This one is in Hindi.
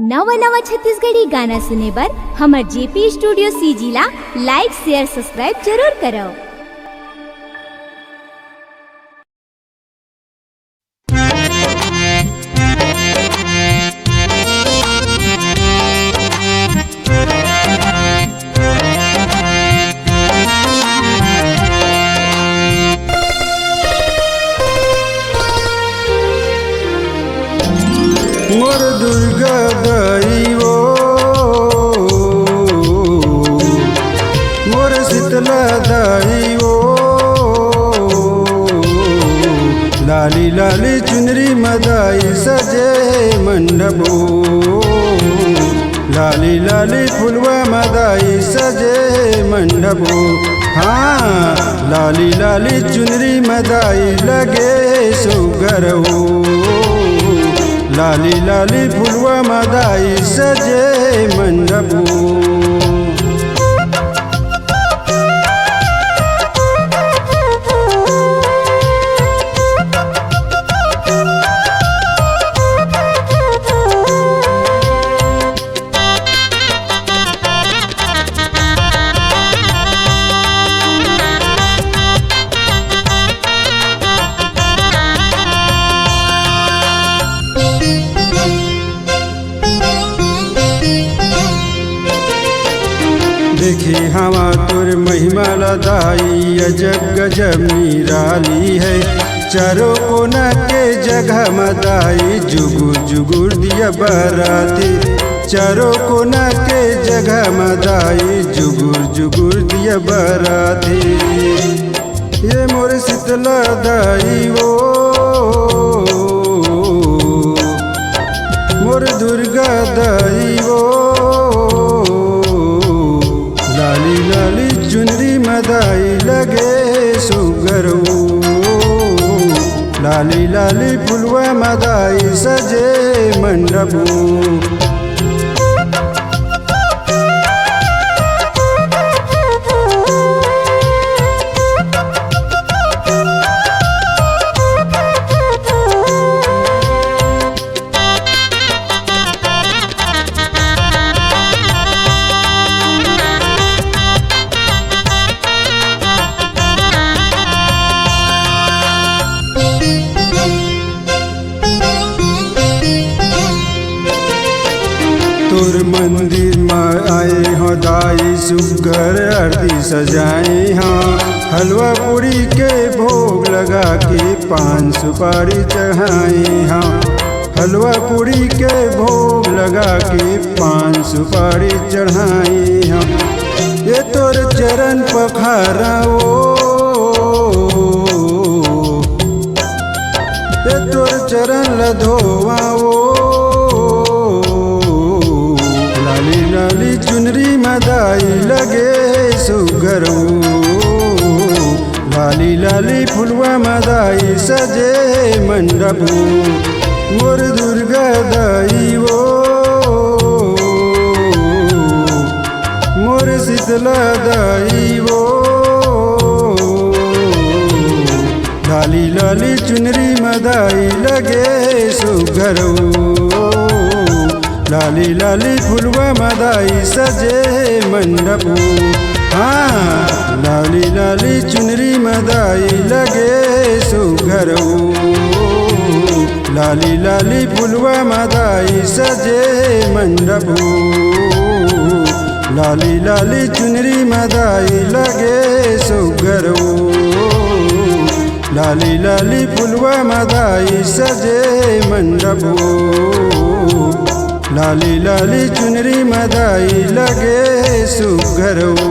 नवा नवा छत्तीसगढ़ी गाना सुने बर हमर जेपी स्टूडियो सीजी ला लाइक शेयर सब्सक्राइब जरूर करो। मोर दुर्गा दाई वो मोर शीतला दाई वो लाली लाली चुनरी मदाई सजे मंडपो लाली लाली फुलवा मदाई सजे मंडपो। हाँ लाली लाली चुनरी मदाई लगे सुगर हो लाली लाली फुलवा मदाई सजे मंडपो। देखी हवा तुर महिमा लदाई अजब गजब निराली है। चारों कोना के जगह मदाई जुगुर जुगुर दिया बराती चारों कोना के जगह मदाई जुगुर जुगुर दिया बराती। ये मोर शीतला दाई वो मोर दुर्गा दाई वो लाली लाली चुनरी मदाई लगे सुगर हो लाली लाली फुलवा मदाई सजे मंडपो। तोर मंदिर में आए हो दाई सुगर आरती सजाए हाँ हलवा पूरी के भोग लगा के पान सुपारी चढ़ाए हाँ हलवा पूरी के भोग लगा के पान सुपारी चढ़ाए हाँ। ये तोर चरण पखारा ये तोर चरण लधोवा लाली चुनरी मदाई लगे सुगर हो लाली लाली फुलवा मदाई सजे मंडपो। मोर दुर्गा दाई वो मोर शीतला दाई वो लाली लाली चुनरी मदाई लगे सुगर हो लाली लाली फुलवा मदाई सजे मंडपो। हाँ लाली लाली चुनरी मदाई लगे सुगर हो लाली लाली फुलवा मदाई सजे मंडपो लाली लाली चुनरी मदाई लगे सुगर हो लाली लाली फुलवा मदाई सजे मंडपो लाली लाली चुनरी मदाई लगे सुगर हो।